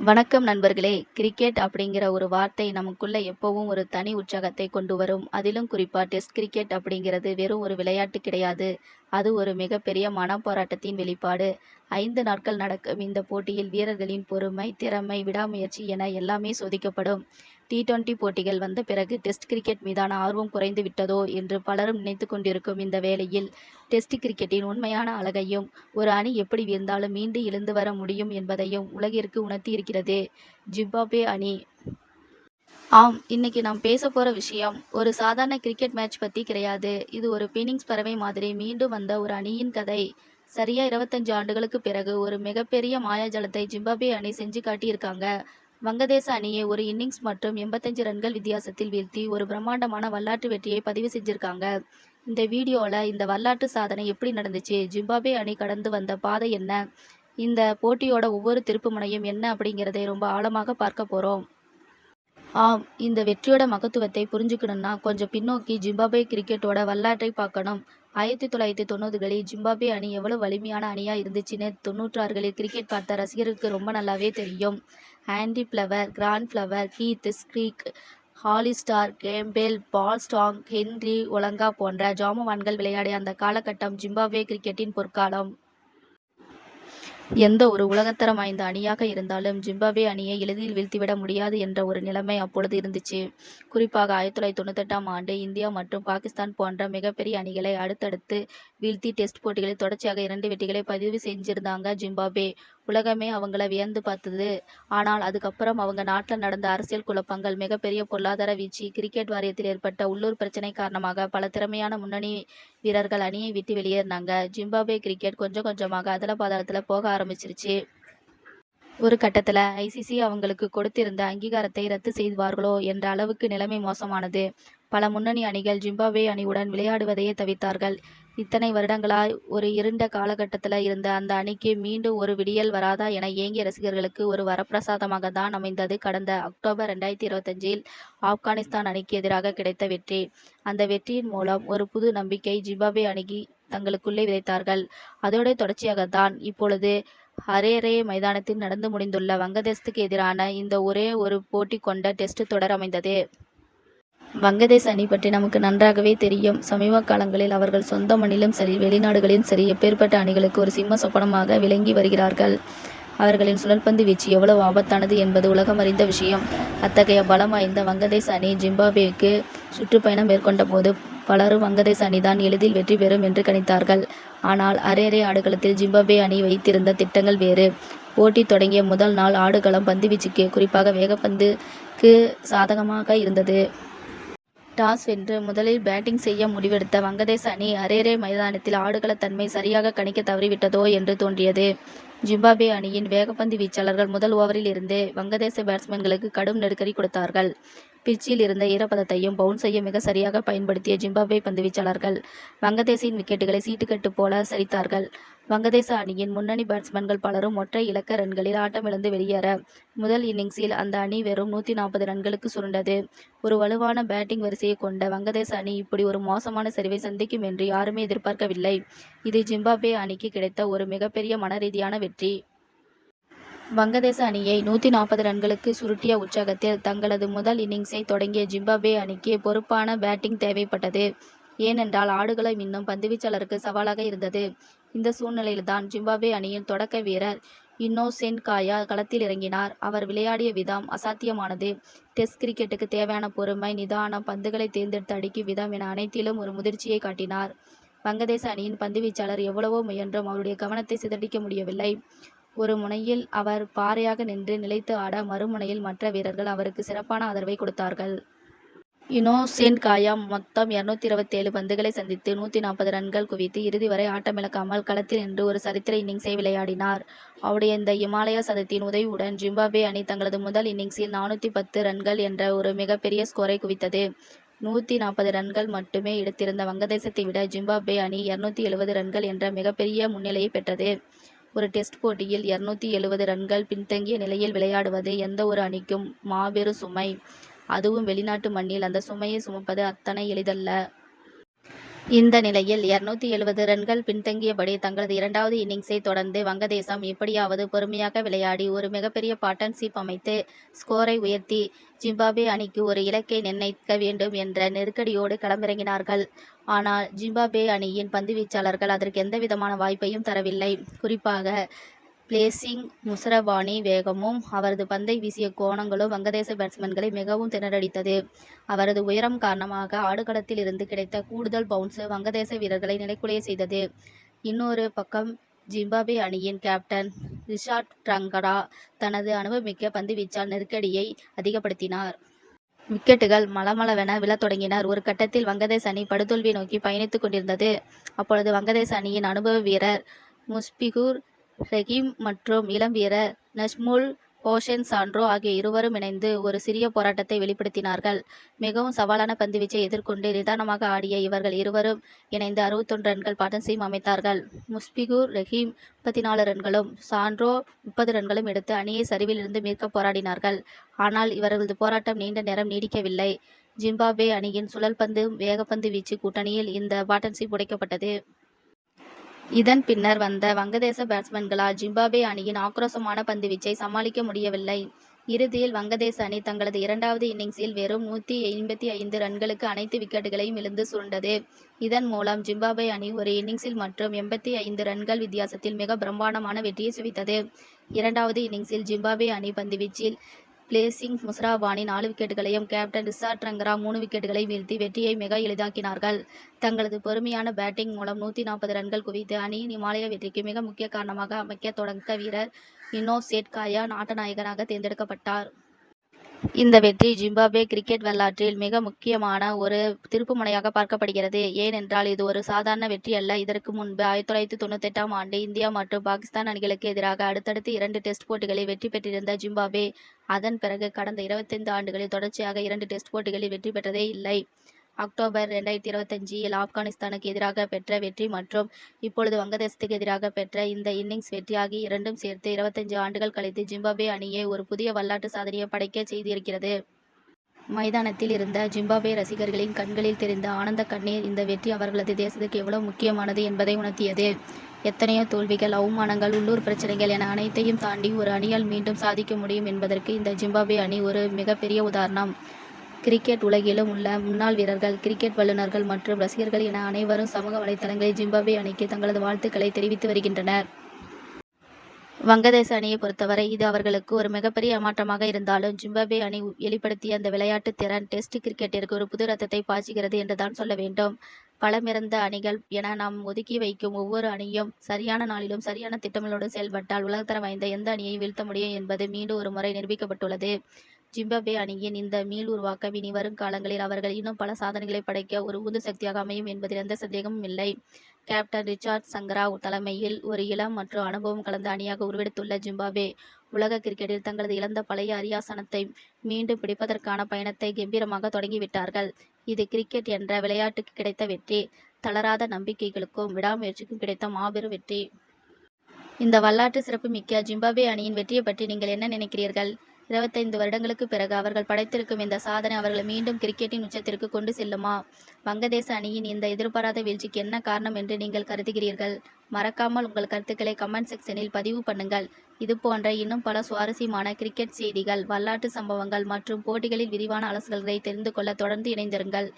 வணக்கம் நண்பர்களே! கிரிக்கெட் அப்படிங்கிற ஒரு வார்த்தை நமக்குள்ள எப்பவும் ஒரு தனி உற்சாகத்தை கொண்டு வரும். அதிலும் குறிப்பா டெஸ்ட் கிரிக்கெட் அப்படிங்கிறது வெறும் ஒரு விளையாட்டு கிடையாது. அது ஒரு மிகப்பெரிய மனப்போராட்டத்தின் வெளிப்பாடு. 5 நாட்கள் நடக்கும் இந்த போட்டியில் வீரர்களின் பொறுமை, திறமை, விடாமுயற்சி என எல்லாமே சோதிக்கப்படும். டி20 போட்டிகள் வந்த பிறகு டெஸ்ட் கிரிக்கெட் மீதான ஆர்வம் குறைந்து விட்டதோ என்று பலரும் நினைத்துக் கொண்டிருக்கும் இந்த வேளையில், டெஸ்ட் கிரிக்கெட்டின் உண்மையான அழகையும், ஒரு அணி எப்படி வீழ்ந்தாலும் மீண்டு எழுந்து வர முடியும் என்பதையும் உலகிற்கு உணர்த்தியிருக்கிறது ஜிம்பாப்வே அணி. இன்னைக்கு நாம் பேசப் போற விஷயம் ஒரு சாதாரண கிரிக்கெட் மேட்ச் பத்தி கிடையாது. இது ஒரு பீனிக்ஸ் பறவை மாதிரி மீண்டும் வந்த ஒரு அணியின் கதை. சரியா 25 ஆண்டுகளுக்கு பிறகு ஒரு மிகப்பெரிய மாயாஜாலத்தை ஜிம்பாப்வே அணி செஞ்சு காட்டியிருக்காங்க. வங்கதேச அணியை ஒரு இன்னிங்ஸ் மற்றும் 85 ரன்கள் வித்தியாசத்தில் வீழ்த்தி ஒரு பிரம்மாண்டமான வரலாற்று வெற்றியை பதிவு செஞ்சிருக்காங்க. இந்த வீடியோல இந்த வரலாற்று சாதனை எப்படி நடந்துச்சு, ஜிம்பாப்வே அணி கடந்து வந்த பாதை என்ன, இந்த போட்டியோட ஒவ்வொரு திருப்புமுனையும் என்ன அப்படிங்கிறதை ரொம்ப ஆழமாக பார்க்க போறோம். இந்த வெற்றியோட மகத்துவத்தை புரிஞ்சுக்கணும்னா கொஞ்சம் பின்னோக்கி ஜிம்பாப்வே கிரிக்கெட்டோட வரலாற்றை பார்க்கணும். 1990களில் ஜிம்பாப்வே அணி எவ்வளவு வலிமையான அணியா இருந்துச்சுன்னு 96களில் கிரிக்கெட் பார்த்த ரசிகருக்கு ரொம்ப நல்லாவே தெரியும். Andy Flower, Grant Flower, Keith Streak, Alistair, Campbell, Paul Strang, Henry Olonga போன்ற ஜாம்பவான்கள் விளையாடிய அந்த காலகட்டம் ஜிம்பாப்வே கிரிக்கெட்டின் பொற்காலம். எந்த ஒரு உலகத்தரம் வாய்ந்த அணியாக இருந்தாலும் ஜிம்பாப்வே அணியை எளிதில் வீழ்த்திவிட முடியாது என்ற ஒரு நிலைமை அப்பொழுது இருந்துச்சு. குறிப்பாக 1998ஆம் ஆண்டு இந்தியா மற்றும் பாகிஸ்தான் போன்ற மிகப்பெரிய அணிகளை அடுத்தடுத்து வீழ்த்தி டெஸ்ட் போட்டிகளில் தொடர்ச்சியாக 2 வெற்றிகளை பதிவு செஞ்சிருந்தாங்க ஜிம்பாப்வே. உலகமே அவங்கள வியந்து பார்த்தது. ஆனால் அதுக்கப்புறம் அவங்க நாட்டில் நடந்த அரசியல் குழப்பங்கள், மிகப்பெரிய பொருளாதார வீழ்ச்சி, கிரிக்கெட் வாரியத்தில் ஏற்பட்ட உள்ளூர் பிரச்சனை காரணமாக பல திறமையான முன்னணி வீரர்கள் அணியை விட்டு வெளியேறினாங்க. ஜிம்பாப்வே கிரிக்கெட் கொஞ்சம் கொஞ்சமாக அதல பாதாளத்துல போக ஆரம்பிச்சிருச்சு. ஒரு கட்டத்துல ஐசிசி அவங்களுக்கு கொடுத்திருந்த அங்கீகாரத்தை ரத்து செய்வார்களோ என்ற அளவுக்கு நிலைமை மோசமானது. பல முன்னணி அணிகள் ஜிம்பாப்வே அணியுடன் விளையாடுவதையே தவிர்த்தார்கள். இத்தனை வருடங்களாய் ஒரு இருண்ட காலகட்டத்துல இருந்த அந்த அணிக்கு மீண்டும் ஒரு விடியல் வராதா என ஏங்கிய ரசிகர்களுக்கு ஒரு வரப்பிரசாதமாக தான் அமைந்தது கடந்த அக்டோபர் 2025இல் ஆப்கானிஸ்தான் அணிக்கு எதிராக கிடைத்த வெற்றி. அந்த வெற்றியின் மூலம் ஒரு புது நம்பிக்கை ஜிம்பாப்வே அணிக்கு தங்களுக்குள்ளே விதைத்தார்கள். அதோட தொடர்ச்சியாகத்தான் இப்பொழுது ஹரேரே மைதானத்தில் நடந்து முடிந்துள்ள வங்கதேசத்துக்கு எதிரான இந்த ஒரே ஒரு போட்டி கொண்ட டெஸ்ட் தொடர் அமைந்தது. வங்கதேச அணி பற்றி நமக்கு நன்றாகவே தெரியும். சமீப காலங்களில் அவர்கள் சொந்த மண்ணிலும் சரி, வெளிநாடுகளிலும் சரி, எப்பேற்பட்ட அணிகளுக்கு ஒரு சிம்ம சொப்பனமாக விளங்கி வருகிறார்கள். அவர்களின் சுழற்பந்து வீச்சு எவ்வளவு ஆபத்தானது என்பது உலகம் அறிந்த விஷயம். அத்தகைய பலம் வாய்ந்த வங்கதேச அணி ஜிம்பாப்வேக்கு சுற்றுப்பயணம் மேற்கொண்ட போது பலரும் வங்கதேச அணிதான் எளிதில் வெற்றி பெறும் என்று கணித்தார்கள். ஆனால் ஹரேரே ஆடுகளத்தில் ஜிம்பாப்வே அணி வைத்திருந்த திட்டங்கள் வேறு. போட்டி தொடங்கிய முதல் நாள் ஆடுகளம் பந்துவீச்சுக்கு, குறிப்பாக வேகப்பந்துக்கு சாதகமாக இருந்தது. டாஸ் வென்று முதலில் பேட்டிங் செய்ய முடிவெடுத்த வங்கதேச அணி ஹரேரே மைதானத்தில் ஆடுகள தன்மை சரியாக கணிக்க தவறிவிட்டதோ என்று தோன்றியது. ஜிம்பாப்வே அணியின் வேகப்பந்து வீச்சாளர்கள் முதல் ஓவரில் இருந்தே வங்கதேச பேட்ஸ்மேன்களுக்கு கடும் நெருக்கடி கொடுத்தார்கள். பிச்சில் இருந்த ஈரப்பதத்தையும் பவுன்ஸையும் மிக சரியாக பயன்படுத்திய ஜிம்பாப்வே பந்துவீச்சாளர்கள் வங்கதேசின் விக்கெட்டுகளை சீட்டுக்கட்டு போல சரித்தார்கள். வங்கதேச அணியின் முன்னணி பேட்ஸ்மேன்கள் பலரும் ஒற்றை இலக்க ரன்களில் ஆட்டமிழந்து வெளியேற, முதல் இன்னிங்ஸில் அந்த அணி வெறும் 140 ரன்களுக்கு சுருண்டது. ஒரு வலுவான பேட்டிங் வரிசையை கொண்ட வங்கதேச அணி இப்படி ஒரு மோசமான சரிவை சந்திக்கும் என்று யாருமே எதிர்பார்க்கவில்லை. இது ஜிம்பாப்வே அணிக்கு கிடைத்த ஒரு மிகப்பெரிய மனரீதியான வெற்றி. வங்கதேச அணியை 140 ரன்களுக்கு சுருட்டிய உற்சாகத்தில் தங்களது முதல் இன்னிங்ஸை தொடங்கிய ஜிம்பாப்வே அணிக்கு பொறுப்பான பேட்டிங் தேவைப்பட்டது. ஏனென்றால் ஆடுகளம் இன்னும் பந்துவீச்சாளருக்கு சவாலாக இருந்தது. இந்த சூழ்நிலையில்தான் ஜிம்பாப்வே அணியின் தொடக்க வீரர் இன்னோசென்ட் காயா களத்தில் இறங்கினார். அவர் விளையாடிய விதம் அசாத்தியமானது. டெஸ்ட் கிரிக்கெட்டுக்கு தேவையான பொறுமை, நிதானம், பந்துகளை தேர்ந்தெடுத்து அடிக்கும் விதம் என அனைத்திலும் ஒரு முதிர்ச்சியை காட்டினார். வங்கதேச அணியின் பந்துவீச்சாளர் எவ்வளவோ முயன்றும் அவருடைய கவனத்தை சிதறடிக்க முடியவில்லை. ஒரு முனையில் அவர் பாறையாக நின்று நிலைத்து ஆட, மறுமுனையில் மற்ற வீரர்கள் அவருக்கு சிறப்பான ஆதரவை கொடுத்தார்கள். இன்னோசென்ட் காயா மொத்தம் 227 பந்துகளை சந்தித்து 140 ரன்கள் குவித்து இறுதி வரை ஆட்டமிழக்காமல் களத்தில் நின்று ஒரு சரித்திர இன்னிங்ஸை விளையாடினார். அவருடைய இந்த இமாலயா சதத்தின் உதவியுடன் ஜிம்பாப்வே அணி தங்களது முதல் இன்னிங்ஸில் 410 ரன்கள் என்ற ஒரு மிகப்பெரிய ஸ்கோரை குவித்தது. 140 ரன்கள் மட்டுமே எடுத்திருந்த வங்கதேசத்தை விட ஜிம்பாப்வே அணி 270 ரன்கள் என்ற மிகப்பெரிய முன்னிலையை பெற்றது. ஒரு டெஸ்ட் போட்டியில் 270 ரன்கள் பின்தங்கிய நிலையில் விளையாடுவது எந்த ஒரு அணிக்கும் மாபெரும் சுமை. அதுவும் வெளிநாட்டு மண்ணில் அந்த சுமையை சுமப்பது அத்தனை எளிதல்ல. இந்த நிலையில் 270 ரன்கள் பின்தங்கியபடி தங்களது இரண்டாவது இன்னிங்ஸை தொடர்ந்து வங்கதேசம் எப்படியாவது பொறுமையாக விளையாடி ஒரு மிகப்பெரிய பார்ட்னர்ஷிப் அமைத்து ஸ்கோரை உயர்த்தி ஜிம்பாப்வே அணிக்கு ஒரு இலக்கை நிர்ணயிக்க வேண்டும் என்ற நெருக்கடியோடு களமிறங்கினார்கள். ஆனால் ஜிம்பாப்வே அணியின் பந்துவீச்சாளர்கள் அதற்கு எந்தவிதமான வாய்ப்பையும் தரவில்லை. குறிப்பாக பிளேசிங் முசரபானி வேகமும் அவரது பந்தை வீசிய கோணங்களும் வங்கதேச பேட்ஸ்மேன்களை மிகவும் திணறடித்தது. அவரது உயரம் காரணமாக ஆடுகளத்தில் இருந்து கிடைத்த கூடுதல் பவுன்ஸ் வங்கதேச வீரர்களை நிலைகுலைய செய்தது. இன்னொரு பக்கம் ஜிம்பாப்வே அணியின் கேப்டன் ரிஷாட் ட்ரங்கரா தனது அனுபவமிக்க பந்துவீச்சால் நெருக்கடியை அதிகப்படுத்தினார். விக்கெட்டுகள் மளமளவென விழத் தொடங்கினர். ஒரு கட்டத்தில் வங்கதேச அணி படுதோல்வியை நோக்கி பயணித்துக் கொண்டிருந்தது. அப்பொழுது வங்கதேச அணியின் அனுபவ வீரர் முஷ்பிகுர் ரஹீம் மற்றும் இளம் வீரர் நஜ்முல் ஹோசேன் சாண்ட்ரோ ஆகிய இருவரும் இணைந்து ஒரு சிறிய போராட்டத்தை வெளிப்படுத்தினார்கள். மிகவும் சவாலான பந்துவீச்சை எதிர்கொண்டு நிதானமாக ஆடிய இவர்கள் இருவரும் இணைந்து 61 ரன்கள் பார்ட்னர்ஷிப் அமைத்தார்கள். முஷ்பிகுர் ரஹீம் 34 ரன்களும் சாண்ட்ரோ 30 ரன்களும் எடுத்து அணியை சரிவில் இருந்து மீட்க போராடினார்கள். ஆனால் இவர்களது போராட்டம் நீண்ட நேரம் நீடிக்கவில்லை. ஜிம்பாப்வே அணியின் சுழல்பந்து வேகப்பந்து வீச்சு கூட்டணியில் இந்த பார்ட்னர்ஷிப் உடைக்கப்பட்டது. இதன் பின்னர் வந்த வங்கதேச பேட்ஸ்மேன்களால் ஜிம்பாப்வே அணியின் ஆக்ரோஷமான பந்துவீச்சை சமாளிக்க முடியவில்லை. இறுதியில் வங்கதேச அணி தங்களது இரண்டாவது இன்னிங்ஸில் வெறும் 185 ரன்களுக்கு அனைத்து விக்கெட்டுகளையும் இழந்து சுருண்டது. இதன் மூலம் ஜிம்பாப்வே அணி ஒரு இன்னிங்ஸில் மற்றும் 85 ரன்கள் வித்தியாசத்தில் மிக பிரம்மாண்டமான வெற்றியை சுவித்தது. இரண்டாவது இன்னிங்ஸில் ஜிம்பாப்வே அணி பந்துவீச்சில் பிளேசிங் முசரபானி 4 விக்கெட்டுகளையும் கேப்டன் ரிஷாட் ட்ரங்கரா 3 விக்கெட்டுகளை வீழ்த்தி வெற்றியை மிக எளிதாக்கினார்கள். தங்களது பொறுமையான பேட்டிங் மூலம் 140 ரன்கள் குவித்து அணியின் இமாலய வெற்றிக்கு மிக முக்கிய காரணமாக அமைக்க தொடக்க வீரர் இனோஸ் சேட்காயா ஆட்டநாயகனாக தேர்ந்தெடுக்கப்பட்டார். இந்த வெற்றி ஜிம்பாப்வே கிரிக்கெட் வரலாற்றில் மிக முக்கியமான ஒரு திருப்புமுனையாக பார்க்கப்படுகிறது. ஏனென்றால் இது ஒரு சாதாரண வெற்றி அல்ல. இதற்கு முன்பு 1998ஆம் ஆண்டு இந்தியா மற்றும் பாகிஸ்தான் அணிகளுக்கு எதிராக அடுத்தடுத்து 2 டெஸ்ட் போட்டிகளில் வெற்றி பெற்றிருந்த ஜிம்பாப்வே அதன் பிறகு கடந்த 25 ஆண்டுகளில் தொடர்ச்சியாக 2 டெஸ்ட் போட்டிகளில் வெற்றி பெற்றதே இல்லை. அக்டோபர் 2025இல் ஆப்கானிஸ்தானுக்கு எதிராக பெற்ற வெற்றி மற்றும் இப்பொழுது வங்கதேசத்துக்கு எதிராக பெற்ற இந்த இன்னிங்ஸ் வெற்றி ஆகிய இரண்டும் சேர்த்து 25 ஆண்டுகள் கழித்து ஜிம்பாப்வே அணியை ஒரு புதிய வரலாற்று சாதனையை படைக்க செய்திருக்கிறது. மைதானத்தில் இருந்த ஜிம்பாப்வே ரசிகர்களின் கண்களில் தெரிந்த ஆனந்த கண்ணீர் இந்த வெற்றி அவர்களது தேசத்துக்கு எவ்வளவு முக்கியமானது என்பதை உணர்த்தியது. எத்தனையோ தோல்விகள், அவமானங்கள், உள்ளூர் பிரச்சனைகள் என அனைத்தையும் தாண்டி ஒரு அணியால் மீண்டும் சாதிக்க முடியும் என்பதற்கு இந்த ஜிம்பாப்வே அணி ஒரு மிகப்பெரிய உதாரணம். கிரிக்கெட் உலகிலும் உள்ள முன்னாள் வீரர்கள், கிரிக்கெட் வல்லுநர்கள் மற்றும் ரசிகர்கள் என அனைவரும் சமூக வலைதளங்களில் ஜிம்பாப்வே அணிக்கு தங்களது வாழ்த்துக்களை தெரிவித்து வருகின்றனர். வங்கதேச அணியை பொறுத்தவரை இது அவர்களுக்கு ஒரு மிகப்பெரிய ஏமாற்றமாக இருந்தாலும் ஜிம்பாப்வே அணி வெளிப்படுத்திய அந்த விளையாட்டு திறன் டெஸ்ட் கிரிக்கெட்டிற்கு ஒரு புது ரத்தத்தை பாய்ச்சுகிறது என்றுதான் சொல்ல வேண்டும். பலமிறந்த அணிகள் என நாம் ஒதுக்கி வைக்கும் ஒவ்வொரு அணியும் சரியான நாளிலும் சரியான திட்டங்களோடு செயல்பட்டால் உலகத்தரம் வாய்ந்த எந்த அணியை வீழ்த்த முடியும் என்பது மீண்டும் ஒரு முறை நிரூபிக்கப்பட்டுள்ளது. ஜிம்பாப்வே அணியின் இந்த மீள் உருவாக்கம் இனி வரும் காலங்களில் அவர்கள் இன்னும் பல சாதனைகளை படைக்க ஒரு உந்து சக்தியாக அமையும் என்பதில் எந்த சந்தேகமும் இல்லை. கேப்டன் ரிஷாட் சங்கரா தலைமையில் ஒரு இளம் மற்றும் அனுபவம் கலந்த அணியாக உருவெடுத்துள்ள ஜிம்பாப்வே உலக கிரிக்கெட்டில் தங்களது இழந்த பழைய அரியாசனத்தை மீண்டும் பிடிப்பதற்கான பயணத்தை கம்பீரமாக தொடங்கிவிட்டார்கள். இது கிரிக்கெட் என்ற விளையாட்டுக்கு கிடைத்த வெற்றி, தளராத நம்பிக்கைகளுக்கும் விடாமுயற்சிக்கும் கிடைத்த மாபெரும் வெற்றி. இந்த வரலாற்று சிறப்புமிக்க ஜிம்பாப்வே அணியின் வெற்றியை பற்றி நீங்கள் என்ன நினைக்கிறீர்கள்? 25 வருடங்களுக்கு பிறகு அவர்கள் படைத்திருக்கும் இந்த சாதனை அவர்களை மீண்டும் கிரிக்கெட்டின் உச்சத்திற்கு கொண்டு செல்லுமா? வங்கதேச அணியின் இந்த எதிர்பாராத வீழ்ச்சிக்கு என்ன காரணம் என்று நீங்கள் கருதுகிறீர்கள்? மறக்காமல் உங்கள் கருத்துக்களை கமெண்ட் செக்ஷனில் பதிவு பண்ணுங்கள். இதுபோன்ற இன்னும் பல சுவாரஸ்யமான கிரிக்கெட் செய்திகள், வரலாற்று சம்பவங்கள் மற்றும் போட்டிகளில் விரிவான அலசல்களை தெரிந்து கொள்ள தொடர்ந்து இணைந்திருங்கள்.